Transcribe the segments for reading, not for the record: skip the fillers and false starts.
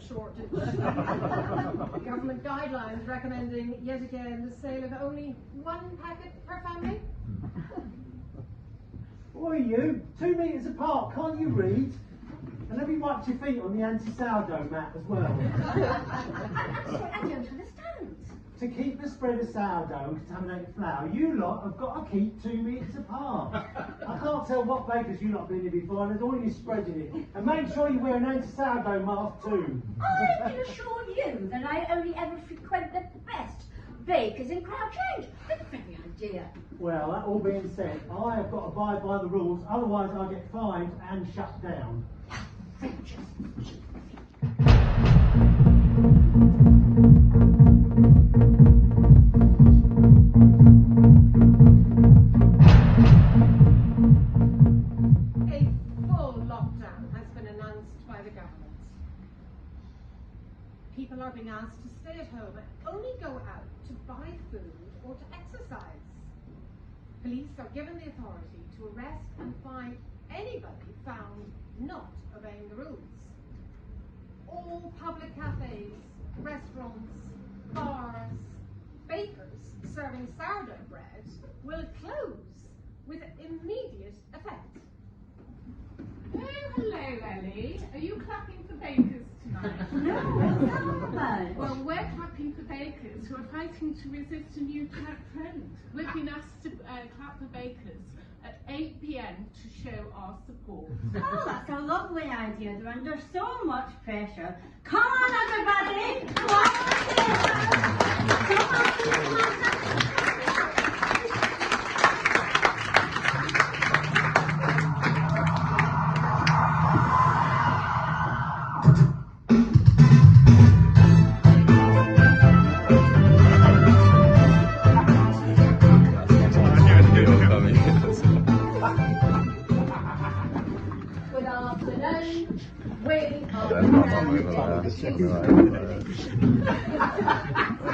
shortage. Government guidelines recommending, yet again, the sale of only 1 packet per family. What are you? 2 metres apart, can't you read? And have you wiped your feet on the anti-sourdough mat as well? I don't understand. To keep the spread of sourdough and contaminated flour, you lot have got to keep 2 metres apart. I can't tell what bakers you lot have been in before, and I don't want you spreading it. And make sure you wear an anti-sourdough mask too. I can assure you that I only ever frequent the best bakers in Crouch End. The very idea. Well, that all being said, I have got to abide by the rules, otherwise I'll get fined and shut down. People are being asked to stay at home and only go out to buy food or to exercise. Police are given the authority to arrest and fine anybody found not obeying the rules. All public cafes, restaurants, bars, bakers serving sourdough bread will close with immediate effect. Oh, hello, Ellie. Are you clapping for bakers tonight? No. Well, we're clapping for bakers who are fighting to resist a new trend. We've been asked to clap for bakers at 8 p.m. to show our support. Oh, that's a lovely idea. They're under so much pressure. Come on, everybody. Come on.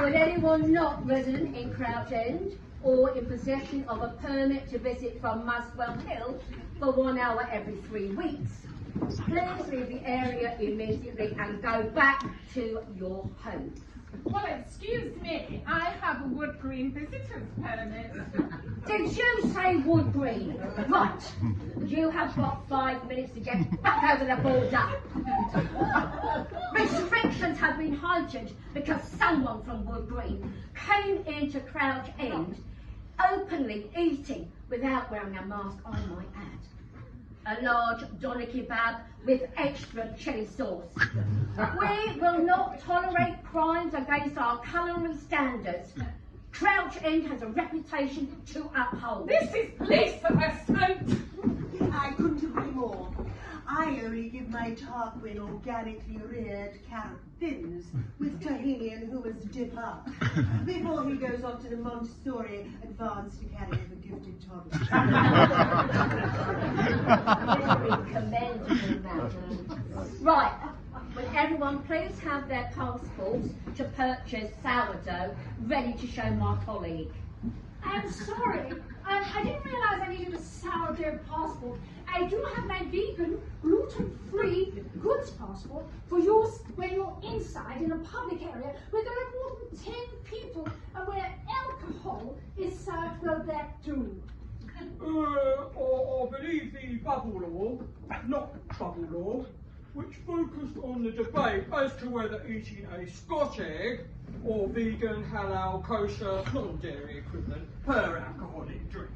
Would anyone not resident in Crouch End or in possession of a permit to visit from Muswell Hill for 1 hour every 3 weeks, please leave the area immediately and go back to your home? Well, excuse me, I have a Wood Green visitor's permit. Did you say Wood Green? Right. You have got 5 minutes to get back over the border. Restrictions have been heightened because someone from Wood Green came into Crouch End openly eating without wearing a mask, I might add. A large doner kebab with extra chili sauce. We will not tolerate crimes against our culinary standards. Crouch End has a reputation to uphold. This is police harassment. I couldn't agree more. I only give my Tarquin organically reared carrot thins with tahini and hummus dip up before he goes on to the Montessori Advanced Academy for Gifted Toddlers. Very commendable, madam. Right, will everyone please have their passports to purchase sourdough ready to show my colleague? I'm sorry, I didn't realise I needed a sourdough passport. I do have my vegan, gluten-free goods passport for use when you're inside in a public area where there are more than 10 people and where alcohol is served well there too. I believe the bubble law, not bubble law, which focused on the debate as to whether eating a Scotch egg or vegan, halal, kosher, non-dairy equivalent per alcoholic drink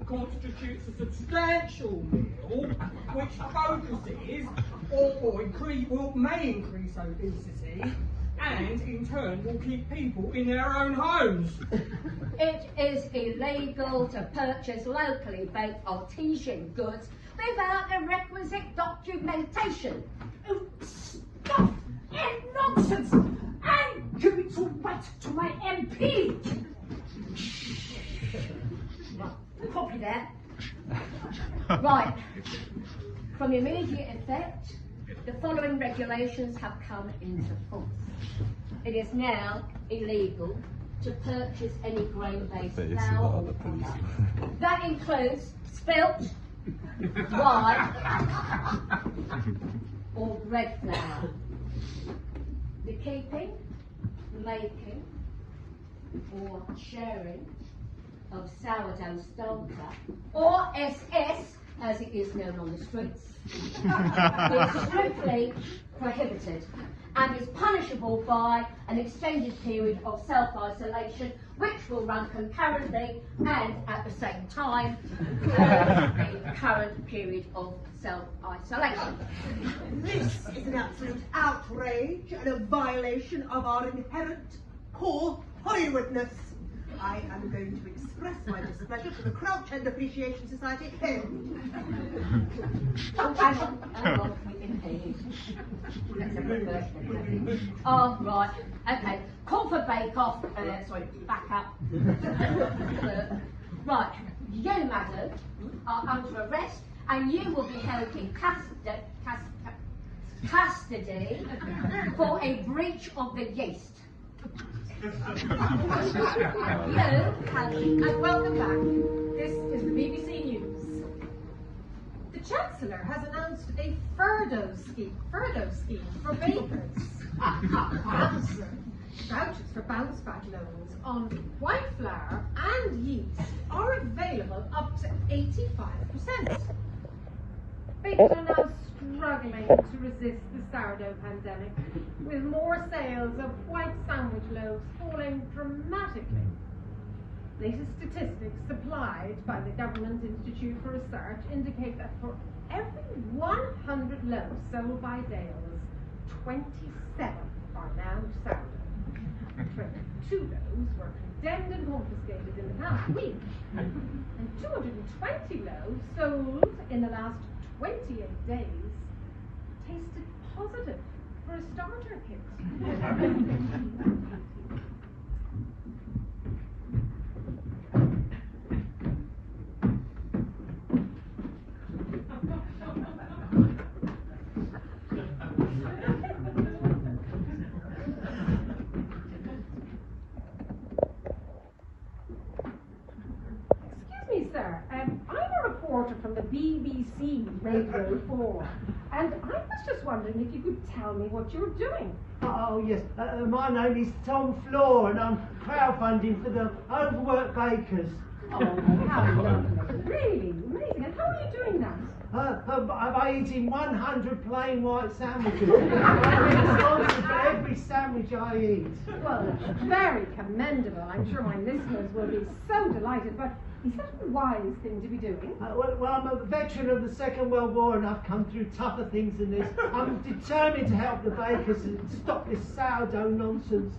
constitutes a substantial meal which focuses or may increase obesity and in turn will keep people in their own homes. It is illegal to purchase locally baked artisan goods without the requisite documentation. Oh, stuff and nonsense! I'm going to write to my MP! Copy that. Right. From immediate effect, the following regulations have come into force. It is now illegal to purchase any grain-based flour or product. That includes spelt, rye, or bread flour. the keeping, making, or sharing of sourdough starter, or SS as it is known on the streets, is strictly prohibited and is punishable by an extended period of self-isolation, which will run concurrently and at the same time the current period of self-isolation. This is an absolute outrage and a violation of our inherent core Hollywoodness. I am going to express my displeasure to the Crouch End Appreciation Society. Oh, hang on, we didn't hear you. Let's have a look. Oh, right, okay. Call for bake-off, sorry, back up. Right, you, madam, are under arrest and you will be held in custody for a breach of the yeast. Hello, and welcome back. This is the BBC News. The Chancellor has announced a furlough scheme for bakers. Vouchers for bounce back loans on white flour and yeast are available up to 85%. Bakers are now struggling to resist the sourdough pandemic, with more sales of white sandwich loaves falling dramatically. Latest statistics supplied by the Government Institute for Research indicate that for every 100 loaves sold by Dales, 27 are now sourdough. 22 loaves were condemned and confiscated in the past week, and 220 loaves sold in the last 28 days tasted positive for a starter kit. Excuse me, sir. I'm a reporter from the BBC Radio 4, and I was just wondering if you could tell me what you're doing. Oh yes, my name is Tom Floor and I'm crowdfunding for the overworked bakers. Oh, how lovely. Really amazing. And how are you doing that? By eating 100 plain white sandwiches. I'm responsible for every sandwich I eat. Well, very commendable. I'm sure my listeners will be so delighted, but is that a wise thing to be doing? Well, I'm a veteran of the Second World War and I've come through tougher things than this. I'm determined to help the bakers and stop this sourdough nonsense.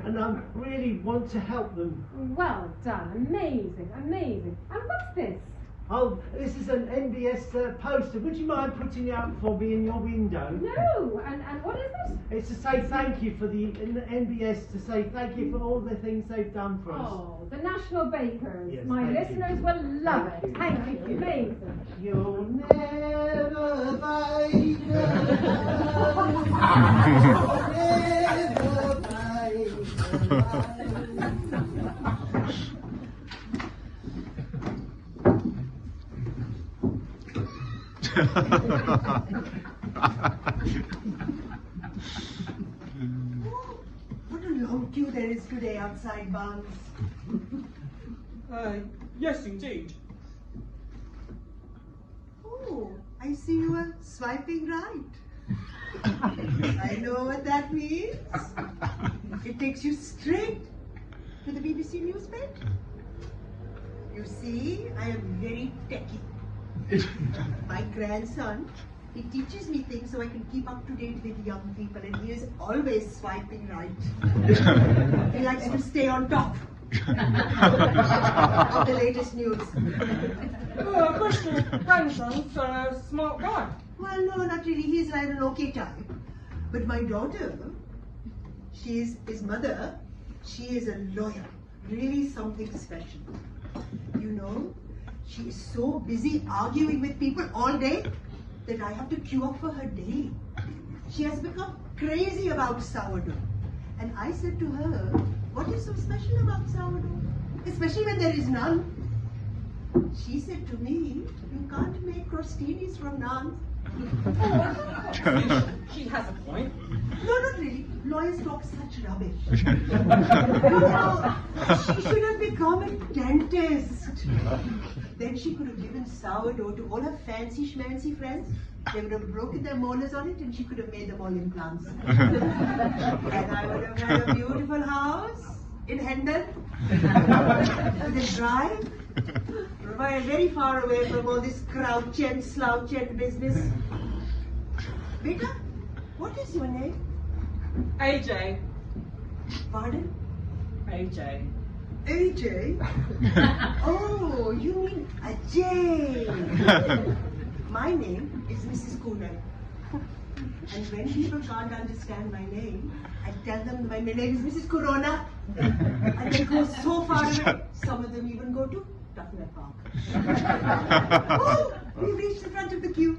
And I really want to help them. Well done. Amazing, amazing. And what's this? Oh, this is an NBS poster. Would you mind putting it up for me in your window? No. And what is it? It's to say thank you for the NBS, to say thank you for all the things they've done for us. Oh, the National Bakers. Yes, my thank listeners you. will love Thank it. you. Thank you. Amazing. You'll never bake What a long queue there is today outside Barnes. Yes, indeed. Oh, I see you are swiping right. I know what that means. It takes you straight to the BBC News page. You see, I am very techy. My grandson, he teaches me things so I can keep up to date with young people, and he is always swiping right. He likes to stay on top of the latest news. Mr. Branson's a smart guy. Well, no, not really. He's like an okay type. But my daughter, she's his mother. She is a lawyer. Really something special. You know, she is so busy arguing with people all day that I have to queue up for her daily. She has become crazy about sourdough. And I said to her, what is so special about sourdough? Especially when there is none. She said to me, you can't make crostinis from naan. She has a point. No, not really. Lawyers talk such rubbish. She should have become a dentist. Then she could have given sourdough to all her fancy schmancy friends. They would have broken their molars on it and she could have made them all implants. And I would have had a beautiful house in Hendon with a drive. Very far away from all this crouch and slouch and business. Beta, what is your name? AJ. Pardon? AJ. AJ? Oh, you mean Ajay. My name is Mrs. Cooner. And when people can't understand my name, I tell them my name is Mrs. Corona. And they go so far away, some of them even go to Duffner Park. Oh, we've reached the front of the queue.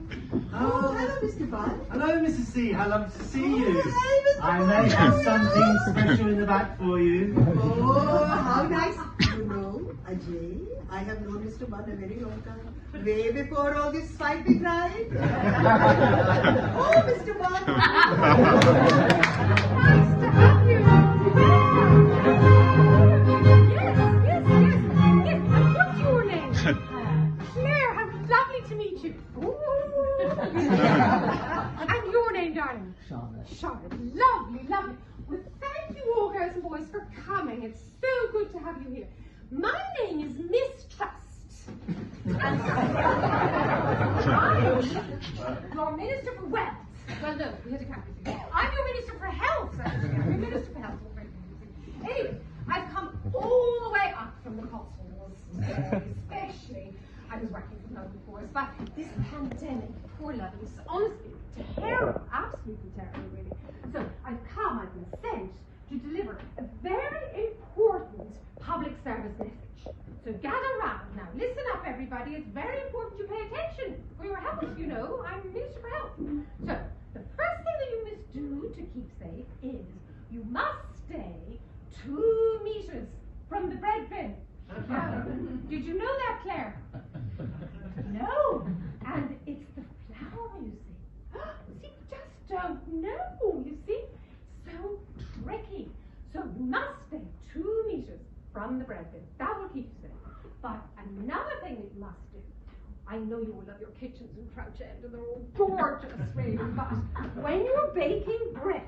Oh, hello, Mr. Bond. Hello, Mrs. C. How lovely to see you. Hi, Mr. I may have something special in the back for you. Oh, how nice. You know, Ajay, I have known Mr. Bond a very long time. Way before all this fight we cried. Oh, Mr. Bond. Nice to have you. Yes. And what's your name? Claire, how lovely to meet you. And your name, darling? Charlotte. Charlotte. Lovely. Well, thank you all, girls and boys, for coming. It's so good to have you here. My name is Mistrust. And I'm your Minister for Wealth. Well, no, we had a campus. I'm your Minister for Health, actually. I'm your Minister for Health. Anyway, I've come all the way up from the Cotswolds, especially. I was working from home, of course, but this pandemic, poor love, is honestly terrible, absolutely terrible, really. So I've been sent to deliver a very important public service message. So gather round now. Listen up, everybody. It's very important you pay attention for your health. You know, I'm Minister for Health. So the first thing that you must do to keep safe is you must stay 2 meters from the bread bin. Did you know that, Claire? No. And it's the flour, you see. See, you just don't know, you see. So tricky. So you must stay 2 meters from the bread bin. That will keep you safe. But another thing that you must do, I know you all love your kitchens in Crouch End and they're all gorgeous, really, but when you're baking bread,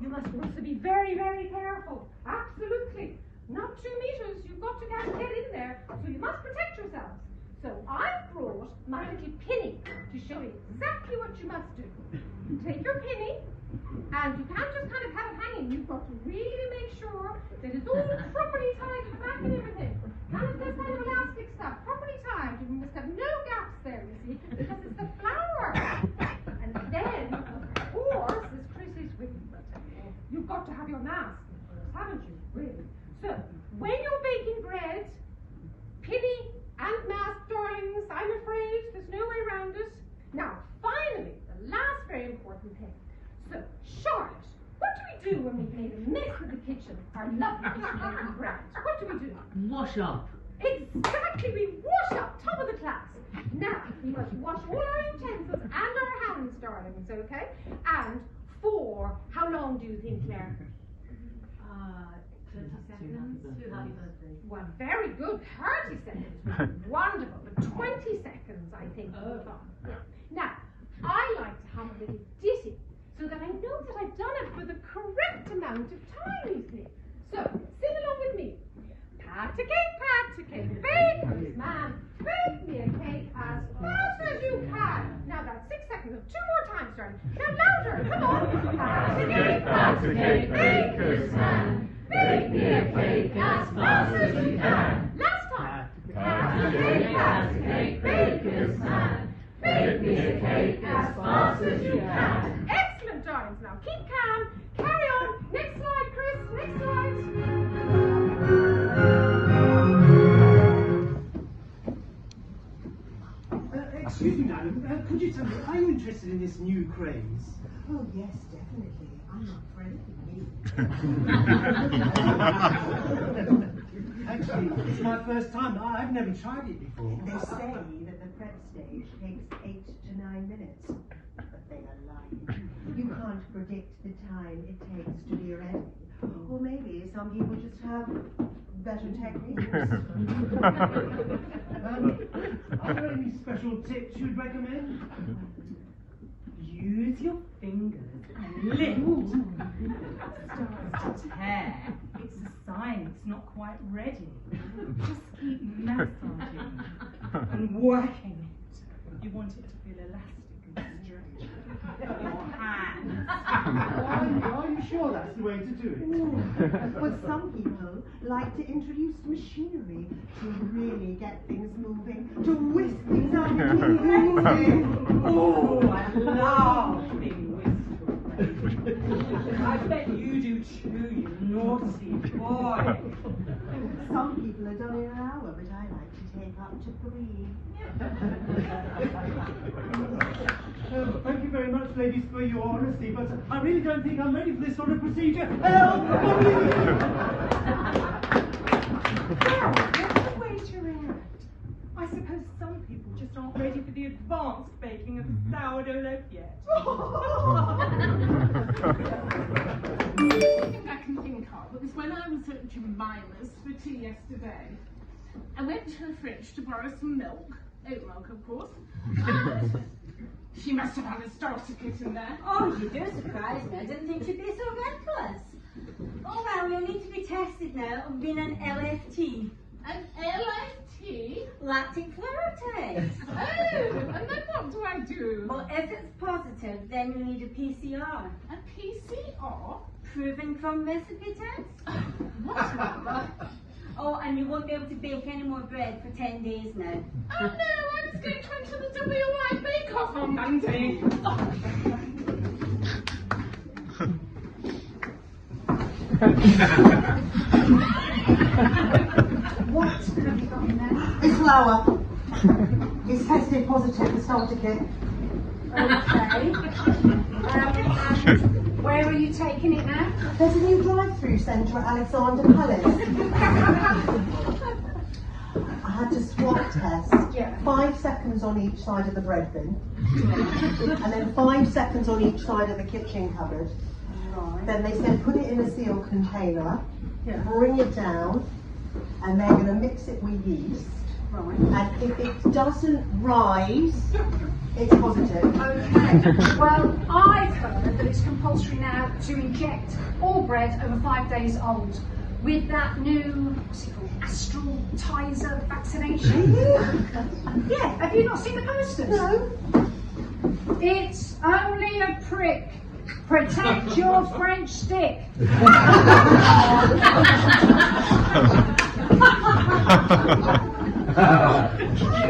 you must also be very, very careful. Absolutely. Not 2 meters, you've got to get in there, so you must protect yourselves. So I've brought my little pinny to show you exactly what you must do. Take your pinny, and you can't just kind of have it hanging. You've got to really make sure that it's all properly tied to the back and everything. This kind of elastic stuff, properly tied. You must have no gaps there, you see, because it's the flour. And then, of course, as Chris is with you, you've got to have your mask, haven't you, really? So, when you're baking bread, pinny and mask, darlings, I'm afraid there's no way around it. Now, finally, the last very important thing. So, Charlotte, what do we do when we've made a mess of the kitchen, our lovely kitchen baking bread? What do we do? Wash up. Exactly, we wash up, top of the class. Now, we must wash all our utensils and our hands, darlings, okay? And for how long do you think, Claire? 30 seconds. Happy birthday. Well, very good. 30 seconds. Wonderful. But 20 seconds, I think. Yeah. Now, I like to have a little ditty so that I know that I've done it for the correct amount of time, you see. So, sing along with me. Pat a cake, baker's man, bake me a cake as fast as you can. Now that's 6 seconds. 2 more times, darling. Now louder, come on. Pat a cake, baker's man, bake me a cake as fast as you can. Last time. Pat a cake, baker's man, bake me a cake as fast as you can. Excellent, darlings. Now keep calm. Carry on. Next slide, Chris. Next slide. Excuse me, madam, could you tell me, are you interested in this new craze? Oh, yes, definitely. I'm not afraid of you. Actually, it's my first time. I've never tried it before. They say that the prep stage takes 8 to 9 minutes. But they are lying. You can't predict the time it takes to be ready. Or maybe some people just have better techniques. Are there any special tips you'd recommend? Use your fingers and lift. Starts to tear. It's a sign it's not quite ready. Just keep massaging and working it. You want it to feel elastic and stretchy. Your hands. Are you sure that's the way to do it? But some people like to introduce machinery to really get things moving, to whisk things out into moving. Oh, I love being whisked. I bet you do too, you naughty boy. Some people are done in an hour, but I like to take up to 3. Thank you very much, ladies, for your honesty, but I really don't think I'm ready for this sort of procedure. Help! Well, that's the way to react. I suppose some people just aren't ready for the advanced baking of sourdough loaf yet. The only thing I can think of was when I was at Jemima's for tea yesterday. I went to the fridge to borrow some milk, oat milk of course, and she must have had a starter kit in there. Oh, you do surprise me. I didn't think you'd be so reckless. Oh well, you'll need to be tested now on being an LFT. An LFT? Lactic fluoritase. Oh, and then what do I do? Well, if it's positive, then you need a PCR. A PCR? Proven from recipe tests. Whatever. Oh, and you won't be able to bake any more bread for 10 days now. Oh no, I'm going to enter the WI Bake Off on Monday. What have you got in there? It's flour. It's tested positive for starter kit. Okay. And where are you taking it now? There's a new drive-through centre at Alexander Palace. I had to swab test. Yeah. 5 seconds on each side of the bread bin. And then 5 seconds on each side of the kitchen cupboard. Right. Then they said put it in a sealed container, Yeah. bring it down, and they're going to mix it with yeast. Right. And if it doesn't rise, it's positive. Okay. Well, I've heard that it's compulsory now to inject all bread over 5 days old with that new, what's it called, astral Tizer vaccination. Yeah. Have you not seen the posters? No. It's only a prick. Protect your French stick.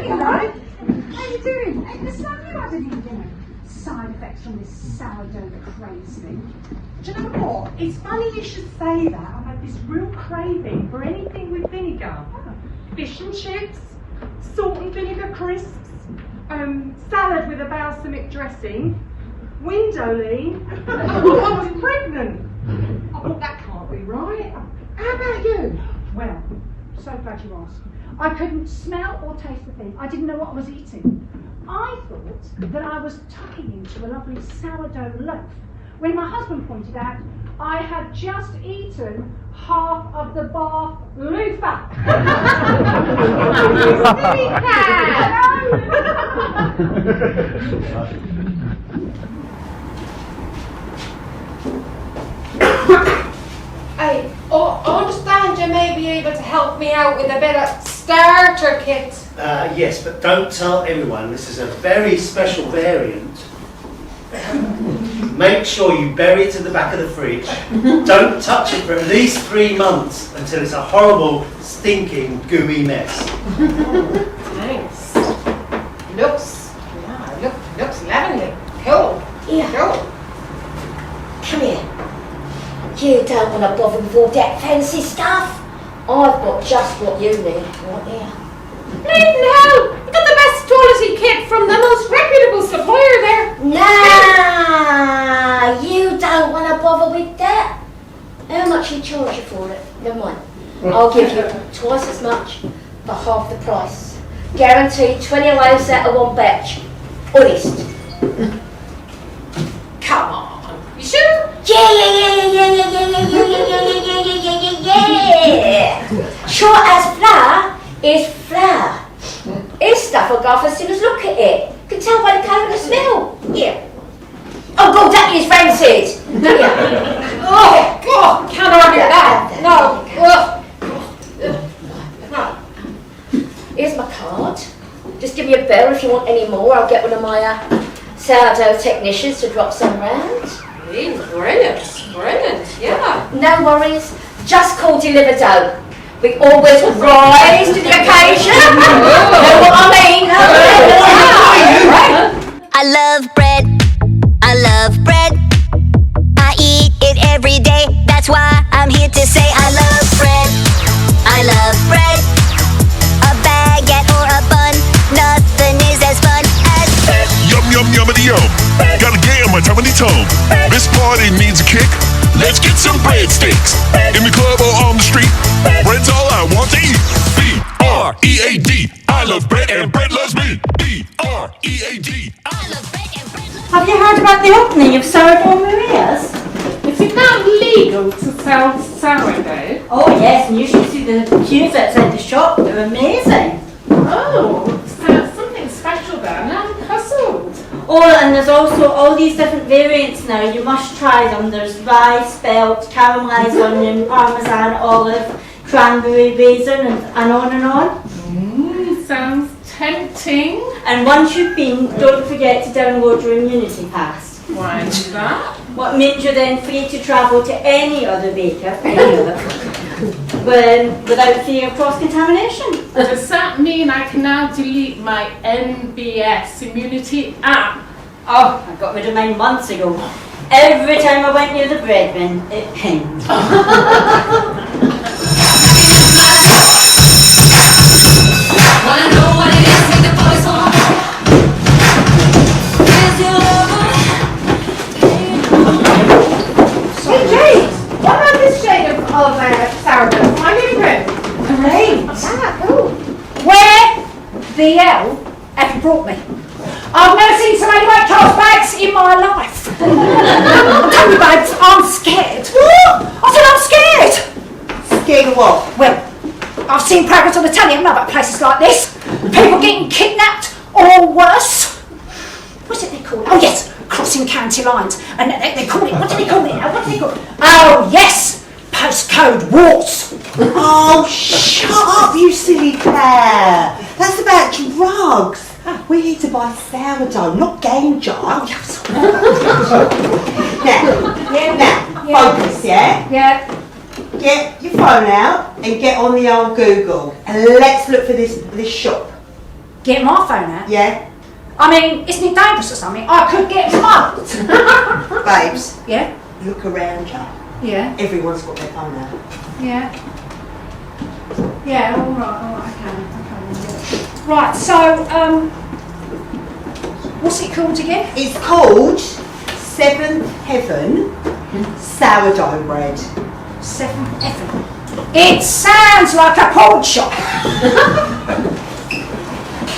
Hello. How you doing? Hey, listen, have you had any side effects from this sourdough craze thing? Do you know what? It's funny you should say that. I've had this real craving for anything with vinegar. Fish and chips, salt and vinegar crisps, salad with a balsamic dressing, windowline. Oh, I was pregnant. I thought that can't be right. How about you? Well, so glad you asked. I couldn't smell or taste the thing. I didn't know what I was eating. I thought that I was tucking into a lovely sourdough loaf when my husband pointed out I had just eaten half of the Bath loofah. I understand you may be able to help me out with a bit of starter kit. Yes, but don't tell everyone. This is a very special variant. Make sure you bury it in the back of the fridge. Don't touch it for at least 3 months until it's a horrible, stinking, gooey mess. Thanks. Looks lovely. Cool. Yeah. Cool. Come here. You don't want to bother with all that fancy stuff. I've got just what you need right here. Bleeding hell! You got the best quality kit from the most reputable supplier there. Nah, you don't want to bother with that. How much you charge you for it? Never mind. I'll give you twice as much for half the price. Guaranteed 20 lives out of one batch. Honest. Come on. You sure? Yeah. Sure as flour is flour. His stuff will go off as soon as look at it. You can tell by the colour and the smell. Yeah. Oh God, that is rancid. Yeah. Oh God, can't argue with that. No. Here's my card. Just give me a bell if you want any more. I'll get one of my sourdough technicians to drop some round. Brilliant, yeah. No worries. Just call deliver dough. We always rise to the occasion. Know what I mean? I love bread. I love bread. I eat it every day. That's why I'm here to say I love bread. I love bread. A baguette or a bun. Nothing is as fun as bread. Yum, yum, yummity yum. Gotta get on my tummy tongue. This party needs a kick. Let's get some breadsticks. In the club or on the street. Bread's all I want to eat. B-R-E-A-D. I love bread and bread loves me. B-R-E-A-D. I love bread and bread loves me. Have you heard about the opening of Sourdough Maria's? Is it now legal to sell sourdough? Oh yes, and you should see the queues outside the shop. They're amazing. Oh, so something special there. Now I'm puzzled. Oh, and there's also all these different variants now. You must try them. There's rye, spelt, caramelised onion, parmesan, olive, cranberry, raisin, and on and on. Sounds tempting. And once you've been, don't forget to download your immunity pass. Why is that? What means you're then free to travel to any other baker, without fear of cross-contamination. Does that mean I can now delete my NBS immunity app? Oh, I got rid of mine months ago. Every time I went near the bread bin, it pinged. Wanna know what it is with the voice on? Is your lover? Hey, what about this shade of sourdough? My new room. Great. Ah, cool. Where the hell have you brought me? I've never seen so many white cloth bags in my life. Tell me, babes, I'm scared. What? I said I'm scared. Scared of what? Well, I've seen programs on the telly, I know about places like this. People getting kidnapped or worse. What's it they call it? Oh yes, crossing county lines. And they call it, what do they call it now? What do they call it? Oh yes, postcode wars. Oh, shut up, you silly Claire. That's about drugs. We're here to buy sourdough, not game jar. Now, focus, yeah? Yeah. Get your phone out and get on the old Google and let's look for this shop. Get my phone out? Yeah? I mean, isn't it dangerous or something? I could get mugged. Babes, Yeah? look around you. Yeah. Everyone's got their phone out. Yeah. Yeah, alright, okay. Right, so, what's it called again? It's called Seventh Heaven Sourdough Bread. Seventh Heaven. It sounds like a pawn shop.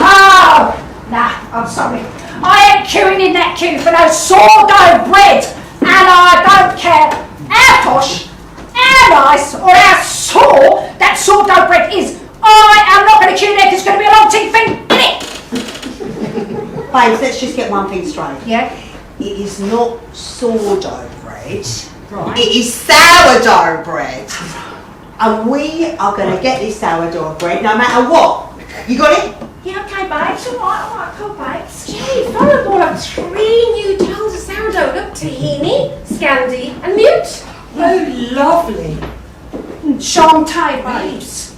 Oh, nah, I'm sorry. I ain't queuing in that queue for no sourdough bread. And I don't care how posh, how nice, or how sore that sourdough bread is. I am not going to queue there because it's going to be a long teeth thing, innit? Babes, let's just get one thing straight. Yeah. It is not sourdough bread. Right. It is sourdough bread. And we are going to get this sourdough bread no matter what. You got it? Yeah, okay, babes. Alright, cool, babes. Gee, followed all of 3 new tales of sourdough. Look, tahini, scandi, and mute. Oh, lovely. Shantae, babes.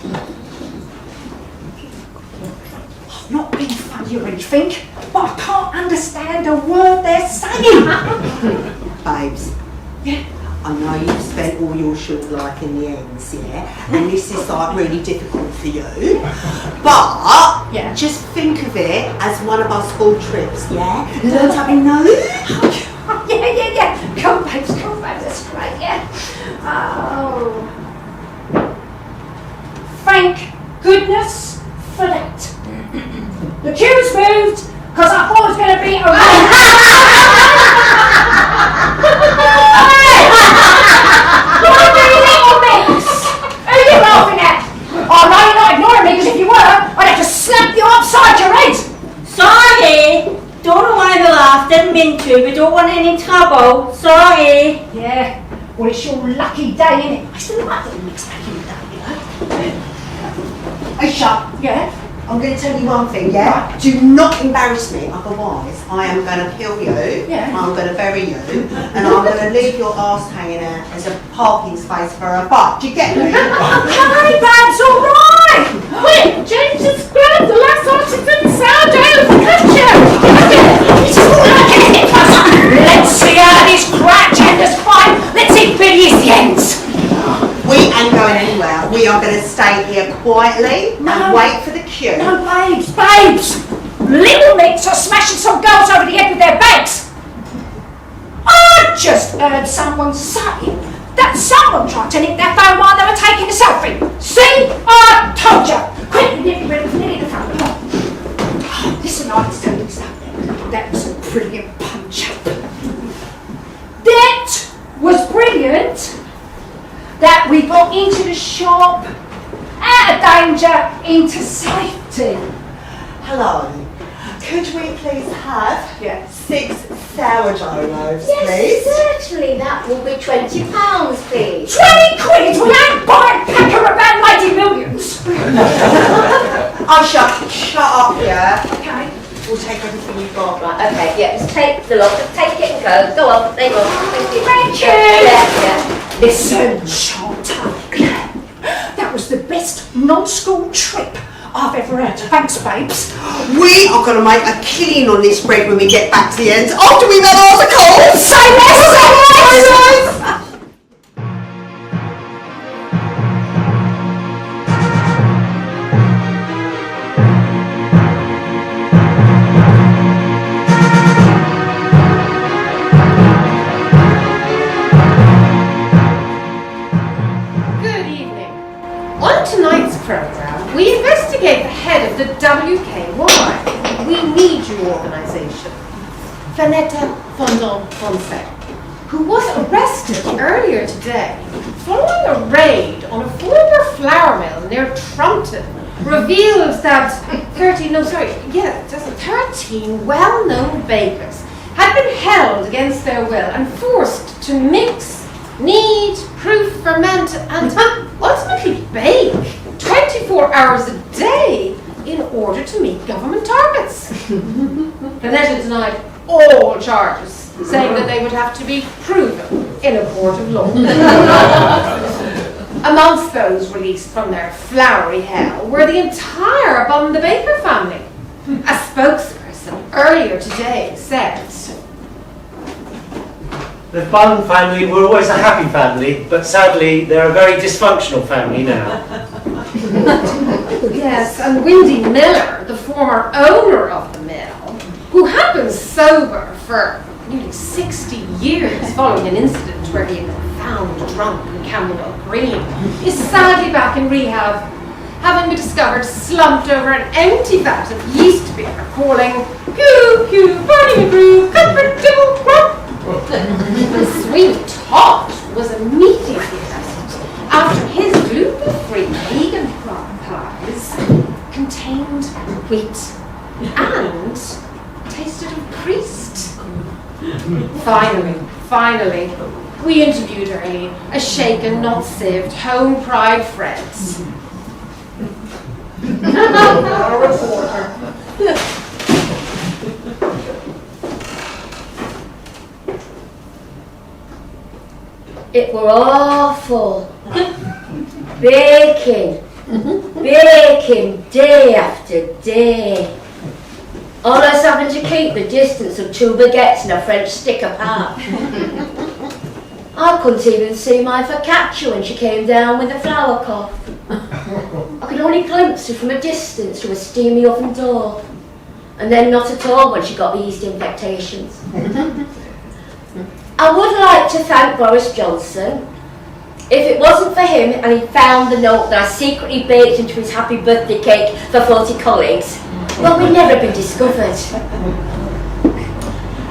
I've not been funny or anything, but I can't understand a word they're saying. Babes. Yeah. I know you've spent all your short life in the ends, yeah? And this is like really difficult for you. But Yeah. just think of it as one of our school trips, yeah? Learn something new. Yeah. Come, babes, that's great, yeah. Oh. Thank goodness for that. The queue's moved because I thought it was going to be a What are you little mix? Who are you laughing at? Oh no, you're not ignoring me, because if you were, I'd have to slap you upside your head. Sorry. Don't know why they laughed. Didn't mean to. We don't want any trouble. Sorry. Yeah, well it's your lucky day, innit? I still like little mix back in the day, you know? Aisha, Yeah? I'm going to tell you one thing, yeah? Right. Do not embarrass me, otherwise I am going to kill you, Yeah. I'm going to bury you, and I'm going to leave your arse hanging out as a parking space for a bike. Do you get me? Okay, that's all right. Quick, James has grabbed the last artisan sourdough for culture. Let's see how this crack tenders fight. Let's see Billy's the ends. We ain't going anywhere. We are going to stay here quietly and wait for the queue. No, babes. Little Mix are smashing some girls over the head with their bags. I just heard someone say that someone tried to nick their phone while they were taking a selfie. See? I told you. Quick, nip the phone. Listen, I was telling you something. That was a brilliant punch-up. That was brilliant. That we got into the shop, out of danger, into safety. Hello. Could we please have 6 sourdough loaves, Yes, please? certainly. That will be £20, please. 20 quid? We ain't buying Packer about Lady Millions. Oh, shut up, yeah? Okay. We'll take everything you've got. Right, okay, yeah, just take the lot, just take it and go. Go on, there you go. Thank you. Thank you. Yeah. Listen, Chantal, that was the best non-school trip I've ever had. Thanks, babes. We are going to make a killing on this bread when we get back to the end after we've had articles. Say less. Good evening. On tonight's programme, we investigate the head of the WKY. We Need You organisation, Vanetta Fondant-Fonseca, who was arrested earlier today following a raid on a former flour mill near Trumpton. Reveals that 13 well-known bakers had been held against their will and forced to mix, knead, proof, ferment, and ultimately bake 24 hours a day in order to meet government targets. Vanetta denied all charges, saying that they would have to be proven in a court of law. Amongst those released from their floury hell were the entire Bun the Baker family. A spokesperson earlier today said, The Bun family were always a happy family, but sadly they're a very dysfunctional family now. yes, and Windy Miller, the former owner of the mill, who had been sober for nearly 60 years following an incident where he had been found drunk in Camberwell Green, is sadly back in rehab, having been discovered slumped over an empty vat of yeast beer, calling, "Pew, pew, burning a brew, comfortable grump." The sweet tot was immediately arrested after his gluten-free vegan pies contained wheat and tasted of priest. Finally, we interviewed Ernie, a shaken, not sieved, home pride friend. Our reporter. It were awful. Baking day after day. Almost having to keep the distance of 2 baguettes and a French stick apart. I couldn't even see my focaccia when she came down with the flour cough. I could only glimpse her from a distance through a steamy oven door, and then not at all when she got the yeast infectations. I would like to thank Boris Johnson. If it wasn't for him and he found the note that I secretly baked into his happy birthday cake for 40 colleagues, Well, we've never been discovered.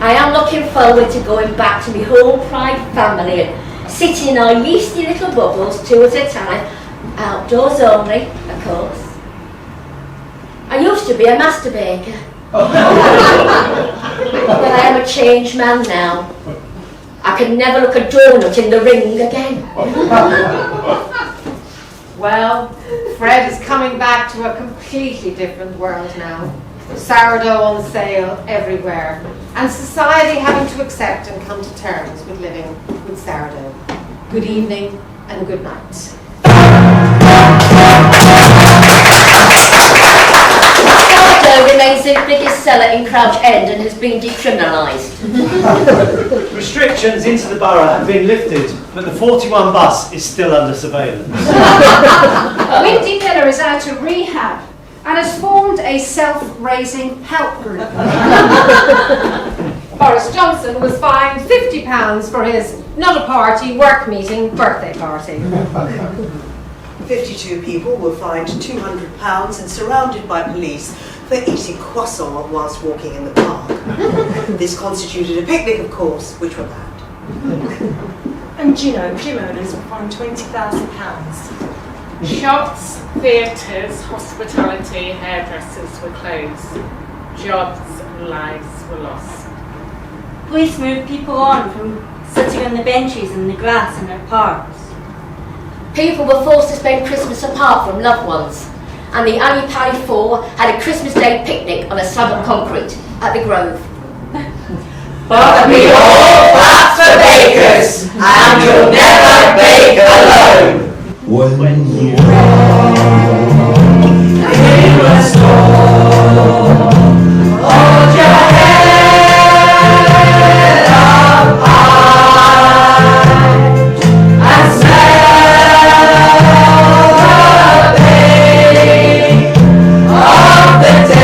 I am looking forward to going back to my home pride family and sitting in our yeasty little bubbles, 2 at a time, outdoors only, of course. I used to be a master baker. But I am a changed man now. I can never look a donut in the ring again. Well, Fred is coming back to a completely different world now. Sourdough on sale everywhere, and society having to accept and come to terms with living with sourdough. Good evening and good night. Sourdough remains the biggest seller in Crouch End and has been decriminalised. Restrictions into the borough have been lifted, but the 41 bus is still under surveillance. Windy Miller is out of rehab and has formed a self-raising help group. Boris Johnson was fined £50 for his not a party, work meeting, birthday party. 52 people were fined £200 and surrounded by police for eating croissant whilst walking in the park. This constituted a picnic, of course, which were banned. And gym owners were fined £20,000. Shops, theatres, hospitality, hairdressers were closed. Jobs and lives were lost. Police moved people on from sitting on the benches in the grass in our parks. People were forced to spend Christmas apart from loved ones, and the Ali Pally 4 had a Christmas Day picnic on a slab of concrete at the Grove. But we all clap for bakers, and you'll never bake alone. When you in a storm, hold your head up high and smell the pain of the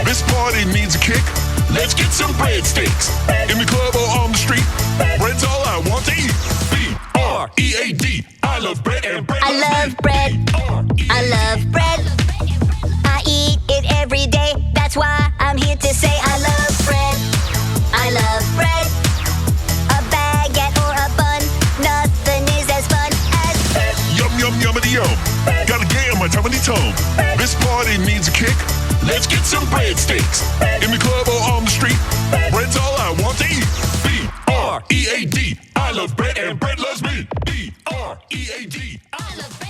This party needs a kick. Let's get some breadsticks. In the club or on the street, bread's all I want to eat. B-R-E-A-D. I love bread and bread. I love bread. I love bread. I eat it every day. That's why I'm here to say I love bread. I love bread. A baguette or a bun. Nothing is as fun as bread. Yum, yum, yummity yum. Gotta get on my tummy tone. This party needs a kick. Let's get some breadsticks. In the club or on the street, bread's all I want to eat. B-R-E-A-D. I love bread and bread loves me. B-R-E-A-D. I love bread.